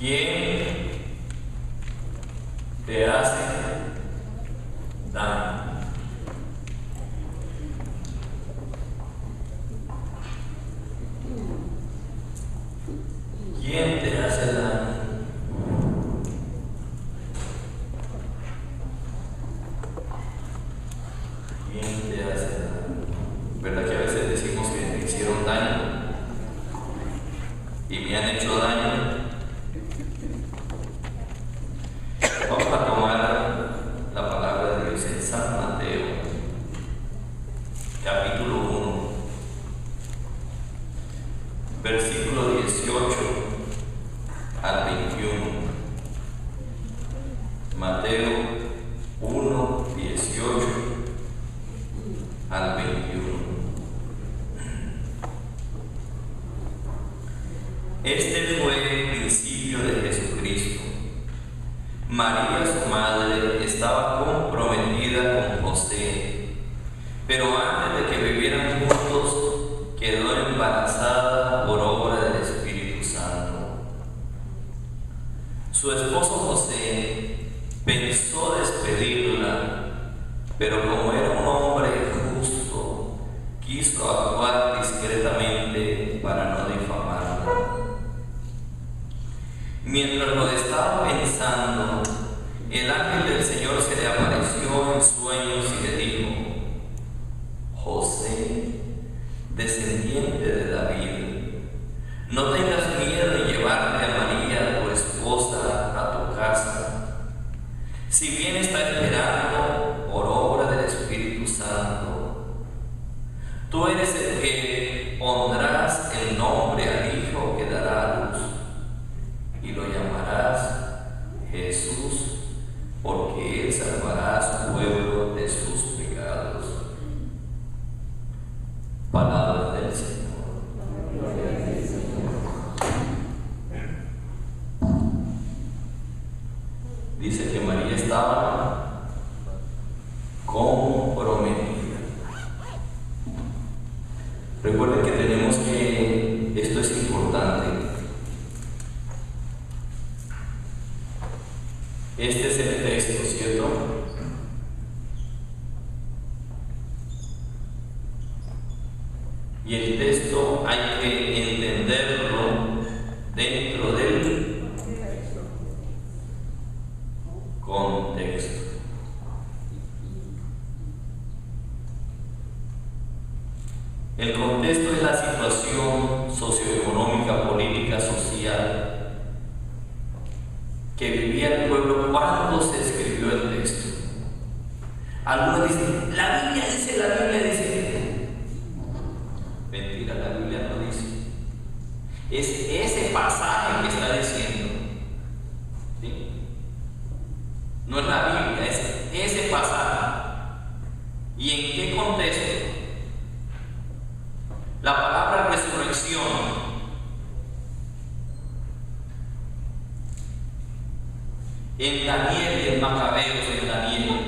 ¿Quién te hace daño? ¿Quién te hace daño? ¿Quién te hace daño? ¿Verdad que a veces decimos que me hicieron daño y me han hecho daño? Vamos a tomar la palabra de Dios en San Mateo, capítulo 1, versículo 18 al 21. Mateo 1, 18 al 21. Este fue el principio de Jesucristo. María, su madre, estaba comprometida con José, pero antes de que vivieran juntos, quedó embarazada por obra del Espíritu Santo. Su esposo José pensó despedirla, pero como era un hombre justo, quiso actuar discretamente para no difamarla. Mientras lo estaba pensando, el ángel del Señor se le apareció en sueños y le dijo: José, descendiente de David, no tengas miedo en llevarte a María, tu esposa, a tu casa. Si bien está esperando por obra del Espíritu Santo, tú eres el que pondrás el nombre al hijo que dará a luz, y lo llamarás Jesús, porque él salvará a su pueblo de sus pecados. Palabra del Señor. Dice que María estaba comprometida. Recuerden que tenemos que, esto es importante. Este es el texto, ¿cierto? Y el texto hay que entenderlo dentro del contexto. El contexto es la situación socioeconómica, política, social que vivía el pueblo cuando se escribió el texto. Algunos dicen, la Biblia dice. Mentira, la Biblia no dice. Es ese pasaje que está diciendo. ¿Sí? No es la Biblia, es ese pasaje. ¿Y en qué contexto? La palabra resurrección en Daniel y en Macabeos en Daniel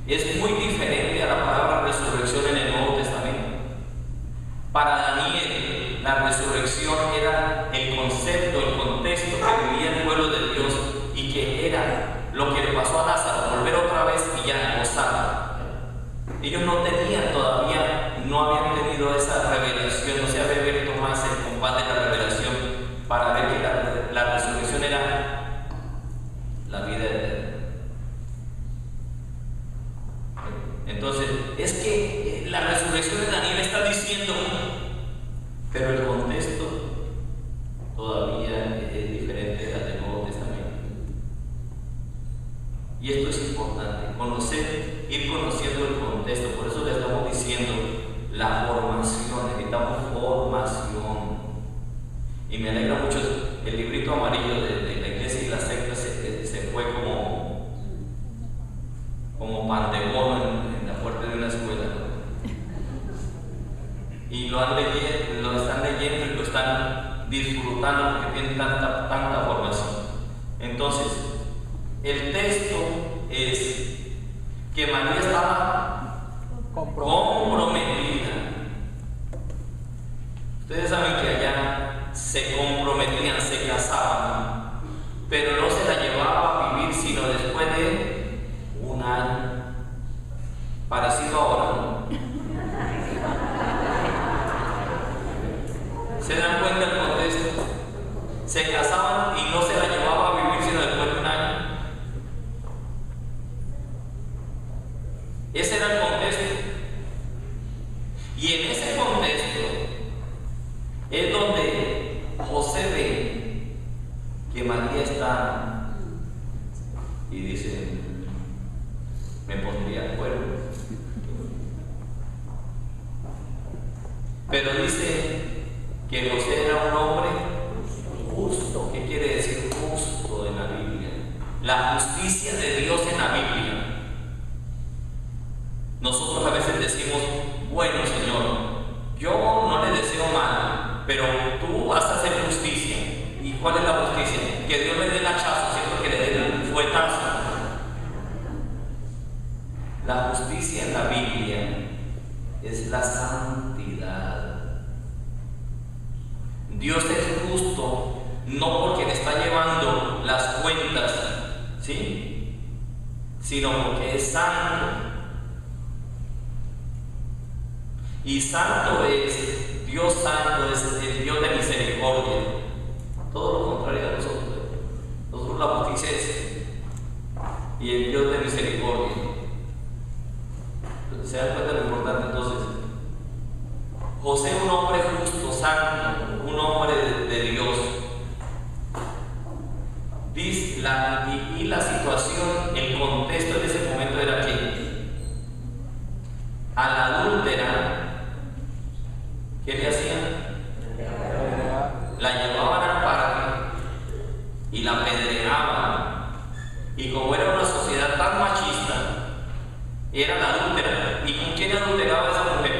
es muy diferente a la palabra resurrección en el Nuevo Testamento. Para Daniel, la resurrección era el concepto, el contexto que vivía el pueblo de Dios y que era lo que le pasó a Lázaro, volver otra vez y ya gozar. Ellos no tenían todavía, no habían tenido esa revelación, no se había abierto más el combate de la revelación para ver que la resurrección era la vida eterna. Entonces, es que la resurrección de Daniel está diciendo, pero el contexto todavía es diferente al del Nuevo Testamento. Y esto es importante, conocer, ir conociendo el contexto. Por eso le estamos diciendo la formación, necesitamos formación. Y me alegra mucho el librito amarillo de la iglesia y la secta se fue como pan de bono en la puerta de una escuela. Y lo están leyendo y lo están disfrutando porque tienen tanta formación. Entonces, el texto es que María estaba comprometida. Ustedes saben que allá se comprometían, se casaban José ve que María está y dice, me pondría de acuerdo. Pero dice que José era un hombre justo. ¿Qué quiere decir justo en la Biblia? La justicia de Dios en la Biblia. Nosotros a veces decimos, bueno, Señor, yo no le deseo mal, pero tú vas a hacer justicia. ¿Y cuál es la justicia? Que Dios le dé el hachazo, siempre que le dé el fuetazo. La justicia en la Biblia es la santidad. Dios es justo no porque le está llevando las cuentas, ¿sí?, sino porque es santo. Y santo es, Dios santo es el Dios de misericordia. Todo lo contrario a nosotros. Nosotros la justicia es y el Dios de misericordia. ¿Se dan cuenta de lo importante? Entonces, José, un hombre justo, santo, un hombre de Dios. Dice y la situación, el contexto en ese momento era que a la adúltera, ¿qué le hacían? La llevaban al parque y la apedreaban. Y como era una sociedad tan machista, era la adúltera. ¿Y con quién adulteraba esa mujer?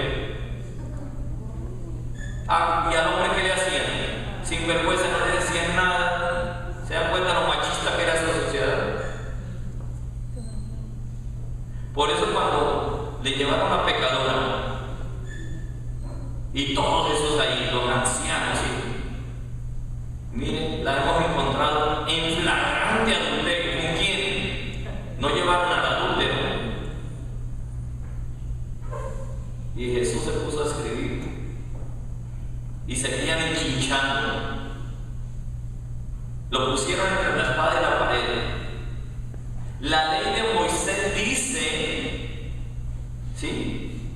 ¿Y al hombre qué le hacían? Sin vergüenza, no le decían nada. ¿Se dan cuenta lo machista que era esa sociedad? Por eso cuando le llevaron a pecadora y todos esos ahí, los ancianos, miren, la hemos encontrado en flagrante adulterio. ¿Con quién? No llevaron al adúltero. Y Jesús se puso a escribir y seguían enchinchando. Lo pusieron entre la espada y la pared. La ley de Moisés dice, ¿sí?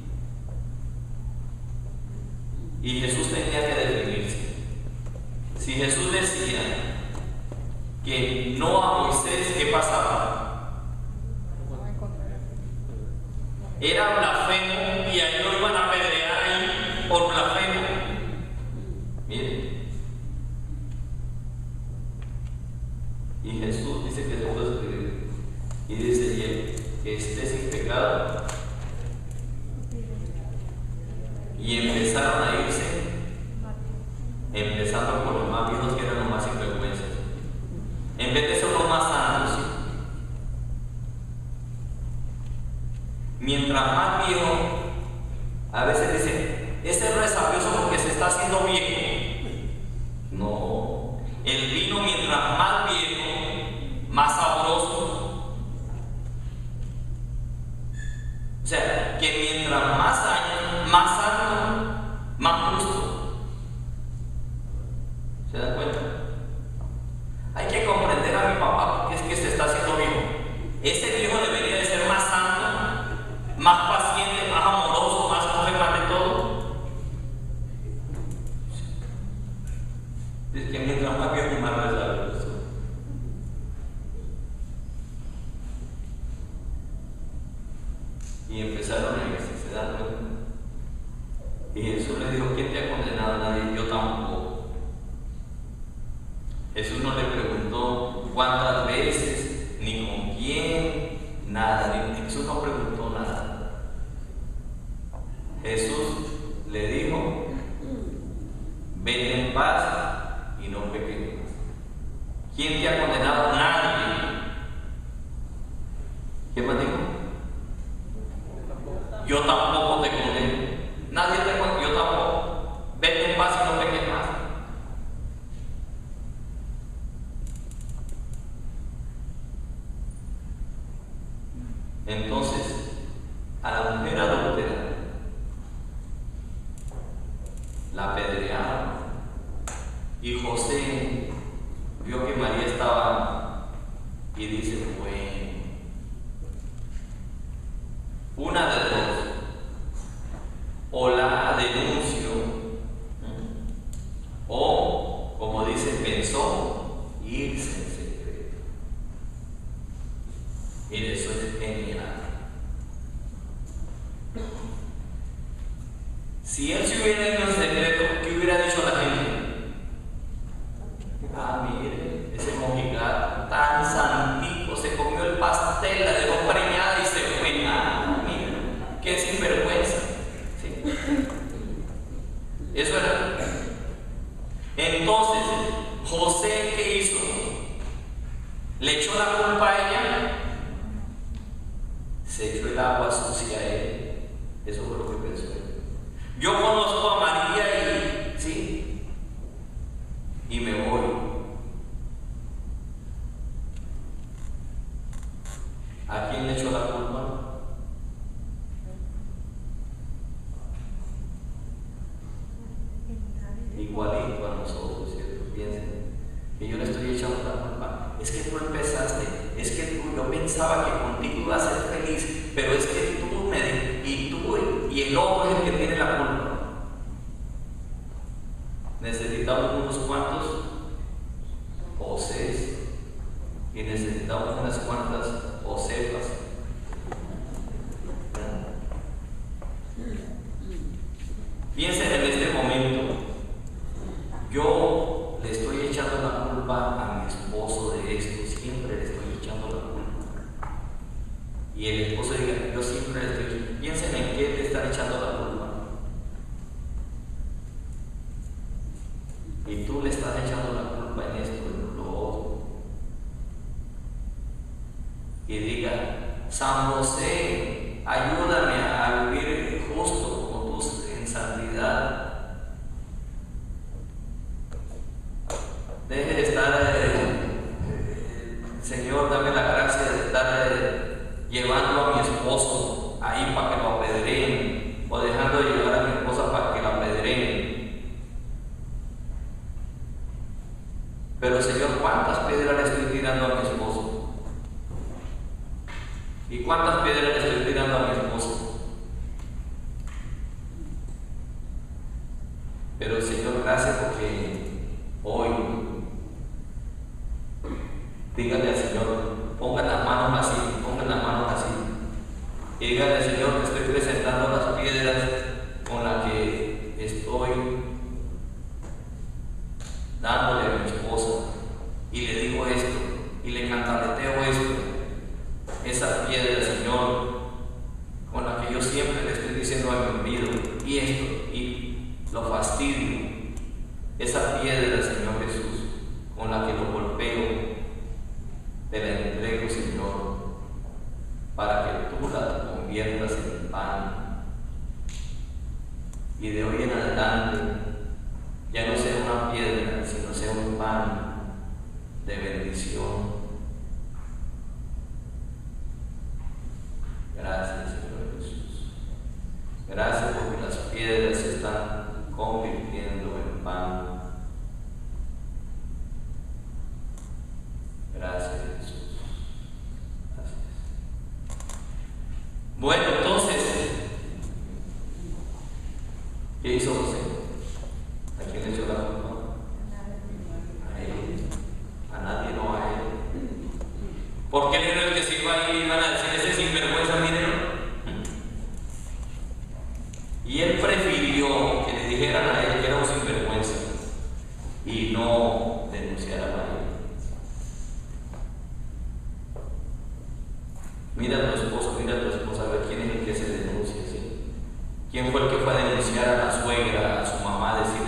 Y Jesús tenía que definirse. Si Jesús decía que no a Moisés, ¿qué pasaba? Era blasfemo y ahí lo iban a apedrear ahí por blasfemo. Miren. Y Jesús dice que se puede escribir. Y dice, y el que esté sin pecado. Y empezaron a irse, empezando por los más viejos, que eran los más sinvergüenzas. En vez de ser los más sanos, mientras más viejo, a veces dicen, ese es resabioso porque se está haciendo viejo. No, el vino mientras más viejo, más sabroso. O sea, que mientras más años, más santo, más justo. ¿Se dan cuenta? Hay que comprender a mi papá porque es que se está haciendo viejo. Ese viejo debería de ser más santo, más paciente, más amoroso, más coge más de todo. Es que mientras más viejo, más resabioso. Y empezaron a irse, ¿se dan cuenta? Y Jesús le dijo, ¿quién te ha condenado? Nadie, yo tampoco. Jesús no le preguntó cuántas veces, ni con quién, nada. Jesús no preguntó nada. Jesús le dijo, vete en paz y no peques más. ¿Quién te ha condenado? Nadie. ¿Qué más dijo? Yo tampoco te condeno. Nadie te condena, yo tampoco. Vete en paz y no peques más. Entonces, a la mujer adúltera la apedrearon. Y José vio que María estaba y dice, bueno, una de dos, o la denuncio, o como dice en secreto, ¿qué hubiera dicho la gente? Ah, mire, ese mojigato tan santico se comió el pastel, la dejó preñada y se fue. Ah, mira, qué sinvergüenza. ¿Sí? Eso era. Entonces, José, ¿qué hizo? ¿Le echó la culpa a ella? Se echó el agua sucia a él. Eso fue lo que pensó él. Yo conozco a María y, ¿sí? Y me voy. ¿A quién le echó la culpa? Igualito a nosotros, ¿cierto? Piensen que yo le estoy echando la culpa. Es que tú empezaste, es que yo pensaba que contigo iba a ser feliz, pero es que tú y el otro es el que tiene la culpa. Necesitamos unos cuantos Josés y necesitamos unas cuantas Josefas. Piensen en este momento. Yo le estoy echando la culpa a mi esposo de esto, siempre le estoy echando la culpa. Y el esposo diga, yo siempre le estoy echando. Piensen en qué le están echando la culpa. Y tú le estás echando la culpa en esto, en lo otro. Y diga, San José, ayúdame a vivir justo como tú en santidad. Deje de estar, Señor, dame la gracia de estar llevando a mi esposo ahí para que lo apedreen, o dejando de llevar a mi esposa para que la apedreen. Pero Señor, ¿cuántas piedras le estoy tirando a mi esposo? ¿Y cuántas piedras le estoy tirando a mi esposo? Pero Señor, gracias porque hoy dígale al Señor, pongan las manos así, y dígale al Señor que estoy presentando las piedras con las que estoy dándole a mi esposa, y le digo esto, y le cantaleteo esto, esa piedra, Señor, con la que yo siempre le estoy diciendo al marido, y esto, y lo fastidio, esa piedra, Señor Jesús, con la que lo golpeo, te la entrego, Señor, para que tú la conviertas en pan. Y de hoy en adelante ya no sea una piedra, sino sea un pan de bendición. Gracias, Señor Jesús. Gracias porque las piedras se están convirtiendo en pan. Gracias, Jesús. Gracias. Bueno, entonces, ¿qué hizo José? ¿A quién le echó la culpa? A él. A nadie, no a él. Porque él era el que se iba a ir y iban a decir ese sinvergüenza, mírenlo. Y él prefirió que le dijeran a él que era un sinvergüenza y no denunciaran a él. Mira a tu esposa, a ver quién es el que se denuncia, ¿sí? ¿Quién fue el que fue a denunciar a la suegra, a su mamá, decir